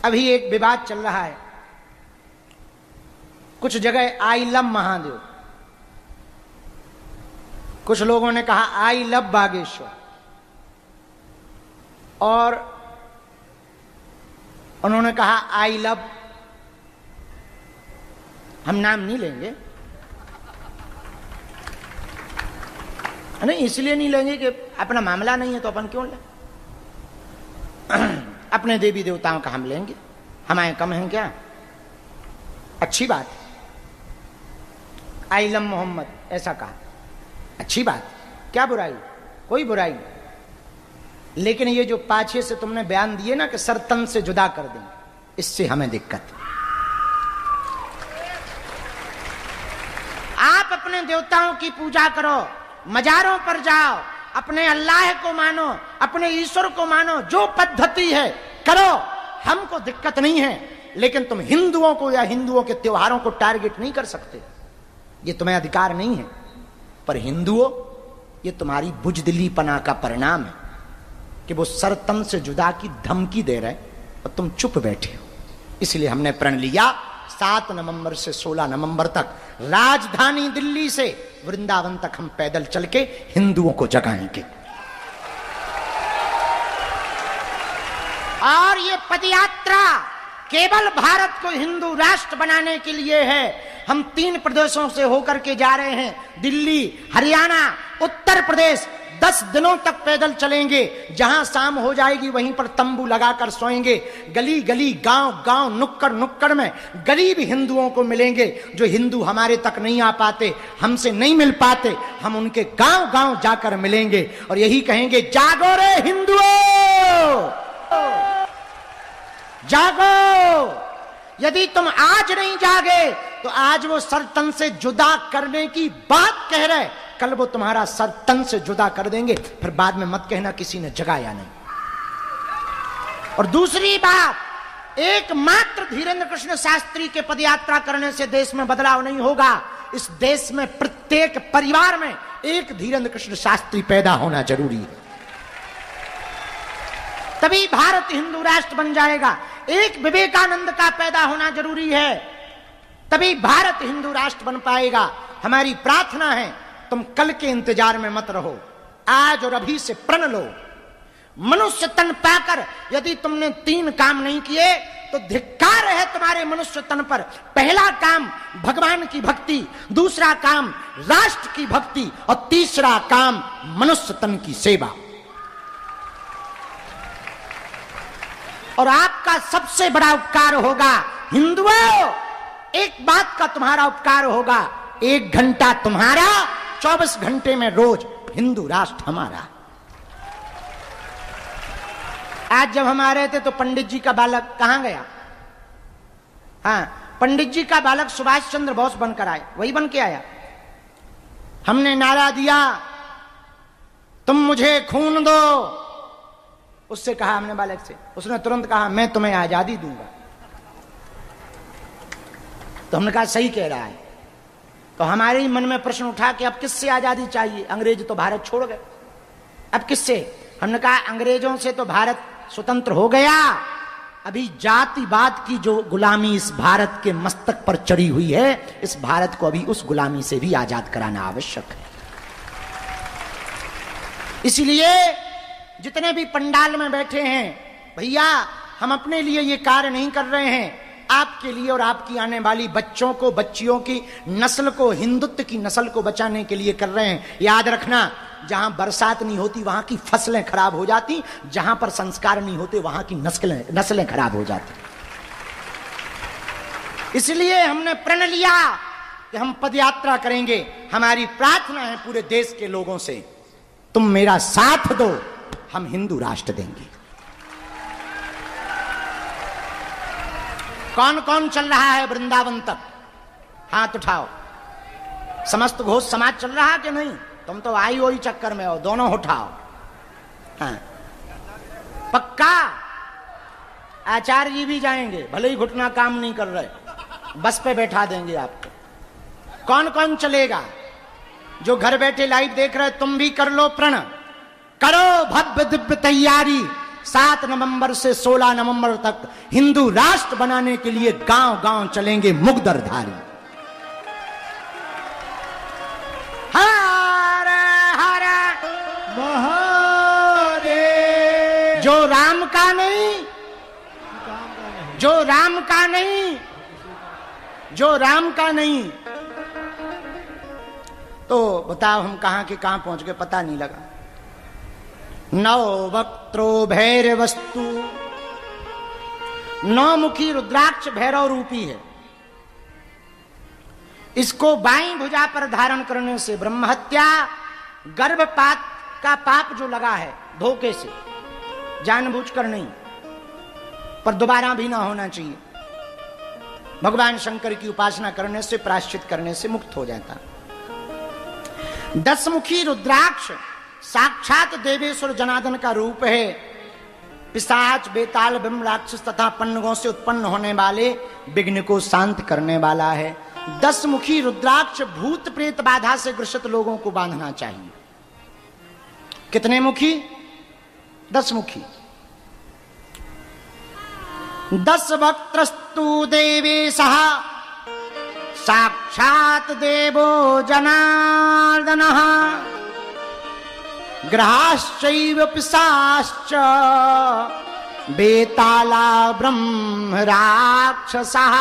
अभी एक विवाद चल रहा है, कुछ जगह आई लव महादेव, कुछ लोगों ने कहा आई लव बागेश्वर, और उन्होंने कहा आई लव, हम नाम नहीं लेंगे, नहीं इसलिए नहीं लेंगे कि अपना मामला नहीं है तो अपन क्यों लें। अपने देवी देवताओं का हम लेंगे, हमारे कम हैं क्या? अच्छी बात, आई लव मोहम्मद ऐसा कहा, अच्छी बात, क्या बुराई, कोई बुराई नहीं। लेकिन ये जो पाछे से तुमने बयान दिए ना कि सर तन से जुदा कर दें, इससे हमें दिक्कत है। आप अपने देवताओं की पूजा करो, मजारों पर जाओ, अपने अल्लाह को मानो, अपने ईश्वर को मानो, जो पद्धति है करो, हमको दिक्कत नहीं है। लेकिन तुम हिंदुओं को या हिंदुओं के त्योहारों को टारगेट नहीं कर सकते, ये तुम्हें अधिकार नहीं है। पर हिंदुओं, ये तुम्हारी बुजदिलीपना का परिणाम है कि वो सर तन से जुदा की धमकी दे रहे और तुम चुप बैठे हो। इसलिए हमने प्रण लिया 7 नवंबर से 16 नवंबर तक राजधानी दिल्ली से वृंदावन तक हम पैदल चल के हिंदुओं को जगाएंगे। और ये पदयात्रा केवल भारत को हिंदू राष्ट्र बनाने के लिए है। हम 3 प्रदेशों से होकर के जा रहे हैं, दिल्ली, हरियाणा, उत्तर प्रदेश। 10 दिनों तक पैदल चलेंगे, जहां शाम हो जाएगी वहीं पर तंबू लगाकर सोएंगे। गली गली, गांव गांव, नुक्कड़ नुक्कड़ में गरीब हिंदुओं को मिलेंगे जो हिंदू हमारे तक नहीं आ पाते, हमसे नहीं मिल पाते। हम उनके गांव गांव जाकर मिलेंगे और यही कहेंगे, जागो रे हिंदुओं, जागो। यदि तुम आज नहीं जागे तो आज वो सर तन से जुदा करने की बात कह रहे, कल वो तुम्हारा सर तन से जुदा कर देंगे। फिर बाद में मत कहना किसी ने जगाया नहीं। और दूसरी बात, एकमात्र धीरेन्द्र कृष्ण शास्त्री के पदयात्रा करने से देश में बदलाव नहीं होगा। इस देश में प्रत्येक परिवार में एक धीरेन्द्र कृष्ण शास्त्री पैदा होना जरूरी है, तभी भारत हिंदू राष्ट्र बन जाएगा। एक विवेकानंद का पैदा होना जरूरी है, तभी भारत हिंदू राष्ट्र बन पाएगा। हमारी प्रार्थना है, तुम कल के इंतजार में मत रहो, आज और अभी से प्रण लो। मनुष्य तन पाकर यदि तुमने 3 काम नहीं किए तो धिक्कार है तुम्हारे मनुष्य तन पर। पहला काम भगवान की भक्ति, दूसरा काम राष्ट्र की भक्ति, और तीसरा काम मनुष्य तन की सेवा। और आपका सबसे बड़ा उपकार होगा हिंदुओं, एक बात का तुम्हारा उपकार होगा, 1 घंटा तुम्हारा, 24 घंटे में रोज हिंदू राष्ट्र हमारा। आज जब हम आ रहे थे तो पंडित जी का बालक कहां गया? हाँ, पंडित जी का बालक सुभाष चंद्र बोस बनकर आए, वही बन के आया। हमने नारा दिया, तुम मुझे खून दो। उससे कहा हमने बालक से, उसने तुरंत कहा मैं तुम्हें आजादी दूंगा। तो हमने कहा सही कह रहा है। तो हमारे ही मन में प्रश्न उठा कि अब किससे आजादी चाहिए? अंग्रेज तो भारत छोड़ गए, अब किससे? हमने कहा अंग्रेजों से तो भारत स्वतंत्र हो गया, अभी जातिवाद की जो गुलामी इस भारत के मस्तक पर चढ़ी हुई है, इस भारत को अभी उस गुलामी से भी आजाद कराना आवश्यक है। इसलिए जितने भी पंडाल में बैठे हैं, भैया हम अपने लिए ये कार्य नहीं कर रहे हैं, आपके लिए और आपकी आने वाली बच्चों को, बच्चियों की नस्ल को, हिंदुत्व की नस्ल को बचाने के लिए कर रहे हैं। याद रखना, जहां बरसात नहीं होती वहां की फसलें खराब हो जाती, जहां पर संस्कार नहीं होते वहां की नस्लें खराब हो जाती। इसलिए हमने प्रण लिया कि हम पदयात्रा करेंगे। हमारी प्रार्थना है पूरे देश के लोगों से, तुम मेरा साथ दो, हम हिंदू राष्ट्र देंगे। कौन कौन चल रहा है वृंदावन तक? हाथ उठाओ। समस्त घोष समाज चल रहा कि नहीं? तुम तो आई वही चक्कर में हो, दोनों उठाओ। हाँ, पक्का? आचार्य जी भी जाएंगे, भले ही घुटना काम नहीं कर रहे, बस पे बैठा देंगे आपको। कौन कौन चलेगा? जो घर बैठे लाइव देख रहे, तुम भी कर लो प्रण, करो भव्य दिव्य तैयारी। 7 नवंबर से 16 नवंबर तक हिंदू राष्ट्र बनाने के लिए गांव-गांव चलेंगे मुगदरधारी। हर हर महादेव। जो राम का नहीं, जो राम का नहीं, जो राम का नहीं, तो बताओ हम कहां के कहां पहुंच गए, पता नहीं लगा। नौ वक्त्रो भैरवस्तु, नौमुखी रुद्राक्ष भैरव रूपी है। इसको बाईं भुजा पर धारण करने से ब्रह्महत्या, गर्भपात का पाप जो लगा है धोखे से, जानबूझकर नहीं, पर दोबारा भी ना होना चाहिए, भगवान शंकर की उपासना करने से, प्रायश्चित करने से मुक्त हो जाता। 10 मुखी रुद्राक्ष साक्षात देवेश्वर जनार्दन का रूप है। पिशाच, बेताल, बिम्ब, राक्षस तथा पन्नगों से उत्पन्न होने वाले विघ्न को शांत करने वाला है। 10 मुखी रुद्राक्ष भूत प्रेत बाधा से ग्रसित लोगों को बांधना चाहिए। कितने मुखी? 10 मुखी। 10 वक्त्रस्तु देवेशः साक्षात देवो जनार्दनः ग्रहाश्चैव पिशाश्च बेताला ब्रह्म राक्षसः।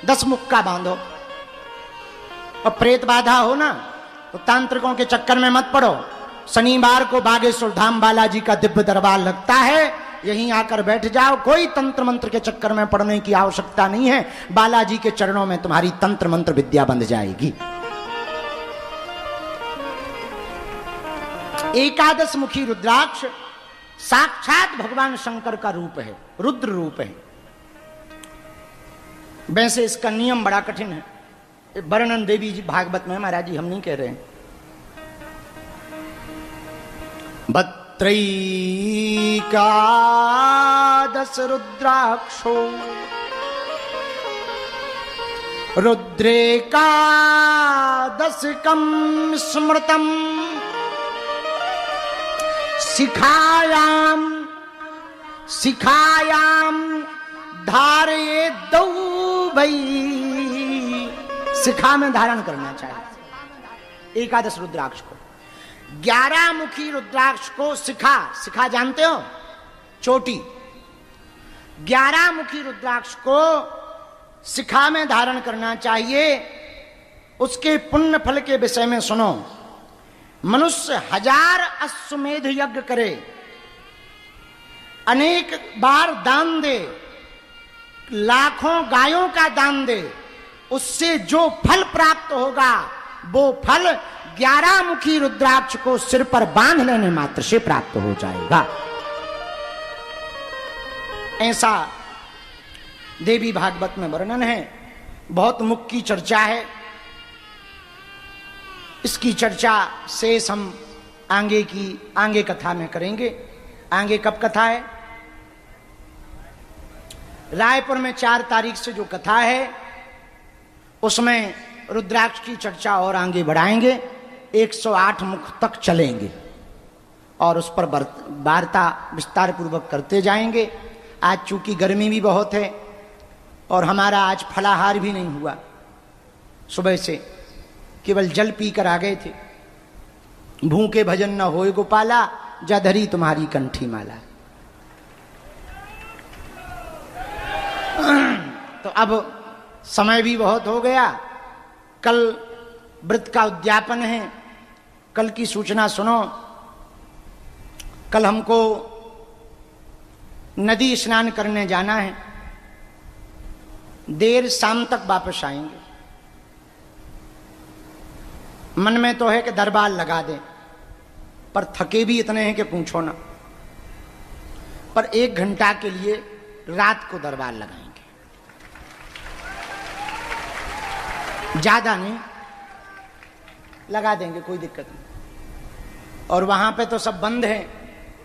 10 मुख का बांधो। और प्रेत बाधा हो ना तो तांत्रिकों के चक्कर में मत पड़ो। शनिवार को बागेश्वर धाम बालाजी का दिव्य दरबार लगता है, यहीं आकर बैठ जाओ। कोई तंत्र मंत्र के चक्कर में पड़ने की आवश्यकता नहीं है। बालाजी के चरणों में तुम्हारी तंत्र मंत्र विद्या बंध जाएगी। 11 मुखी रुद्राक्ष साक्षात भगवान शंकर का रूप है, रुद्र रूप है। वैसे इसका नियम बड़ा कठिन है, वर्णन देवी जी भागवत में, महाराज जी हम नहीं कह रहे हैं। भद्रैकादश रुद्राक्षो रुद्रेकादशकं स्मृतम् शिखायां शिखायां धारये दौ भई। शिखा में धारण करना चाहिए 11 रुद्राक्ष को। 11 मुखी रुद्राक्ष को शिखा, शिखा जानते हो, चोटी। 11 मुखी रुद्राक्ष को शिखा में धारण करना चाहिए। उसके पुण्य फल के विषय में सुनो। मनुष्य 1000 अश्वमेध यज्ञ करे, अनेक बार दान दे, लाखों गायों का दान दे, उससे जो फल प्राप्त होगा वो फल 11 मुखी रुद्राक्ष को सिर पर बांध लेने मात्र से प्राप्त हो जाएगा। ऐसा देवी भागवत में वर्णन है। बहुत मुख की चर्चा है, इसकी चर्चा शेष हम आगे कथा में करेंगे। आगे कब कथा है? रायपुर में 4 तारीख से जो कथा है उसमें रुद्राक्ष की चर्चा और आगे बढ़ाएंगे। 108 मुख तक चलेंगे और उस पर वार्ता विस्तार पूर्वक करते जाएंगे। आज चूंकि गर्मी भी बहुत है और हमारा आज फलाहार भी नहीं हुआ, सुबह से केवल जल पीकर आ गए थे। भूखे भजन न होए गोपाला, जा धरी तुम्हारी कंठी माला। तो अब समय भी बहुत हो गया, कल व्रत का उद्यापन है। कल की सूचना सुनो। कल हमको नदी स्नान करने जाना है, देर शाम तक वापस आएंगे। मन में तो है कि दरबार लगा दें, पर थके भी इतने हैं कि पूछो ना। पर 1 घंटा के लिए रात को दरबार लगाएंगे, ज्यादा नहीं, लगा देंगे, कोई दिक्कत नहीं। और वहां पे तो सब बंद है,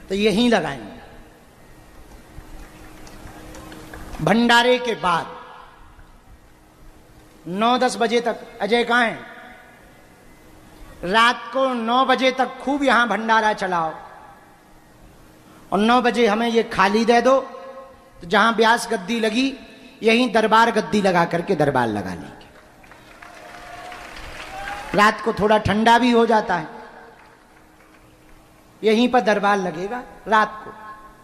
तो यहीं लगाएंगे। भंडारे के बाद 9-10 बजे तक, अजय कहाँ है? रात को 9 बजे तक खूब यहां भंडारा चलाओ। और 9 बजे हमें ये खाली दे दो, तो जहां व्यास गद्दी लगी यहीं दरबार गद्दी लगा करके दरबार लगा लेंगे। रात को थोड़ा ठंडा भी हो जाता है, यहीं पर दरबार लगेगा रात को।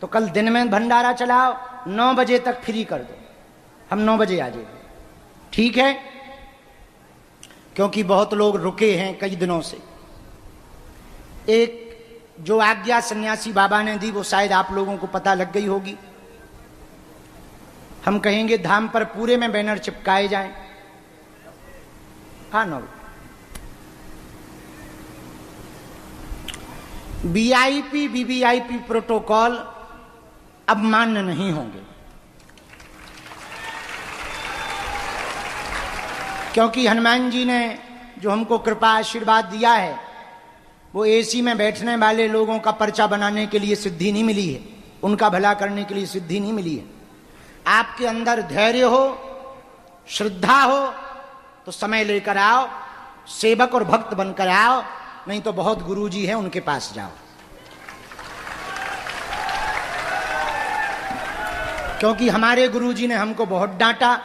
तो कल दिन में भंडारा चलाओ, 9 बजे तक फ्री कर दो, हम 9 बजे आ जाएंगे, ठीक है? क्योंकि बहुत लोग रुके हैं कई दिनों से। एक जो आज्ञा सन्यासी बाबा ने दी वो शायद आप लोगों को पता लग गई होगी। हम कहेंगे धाम पर पूरे में बैनर चिपकाए जाएं। हाँ नो, वीआईपी वीवीआईपी प्रोटोकॉल अब मान्य नहीं होंगे, क्योंकि हनुमान जी ने जो हमको कृपा आशीर्वाद दिया है वो एसी में बैठने वाले लोगों का पर्चा बनाने के लिए सिद्धि नहीं मिली है, उनका भला करने के लिए सिद्धि नहीं मिली है। आपके अंदर धैर्य हो, श्रद्धा हो तो समय लेकर आओ, सेवक और भक्त बनकर आओ, नहीं तो बहुत गुरुजी हैं उनके पास जाओ। क्योंकि हमारे गुरुजी ने हमको बहुत डांटा,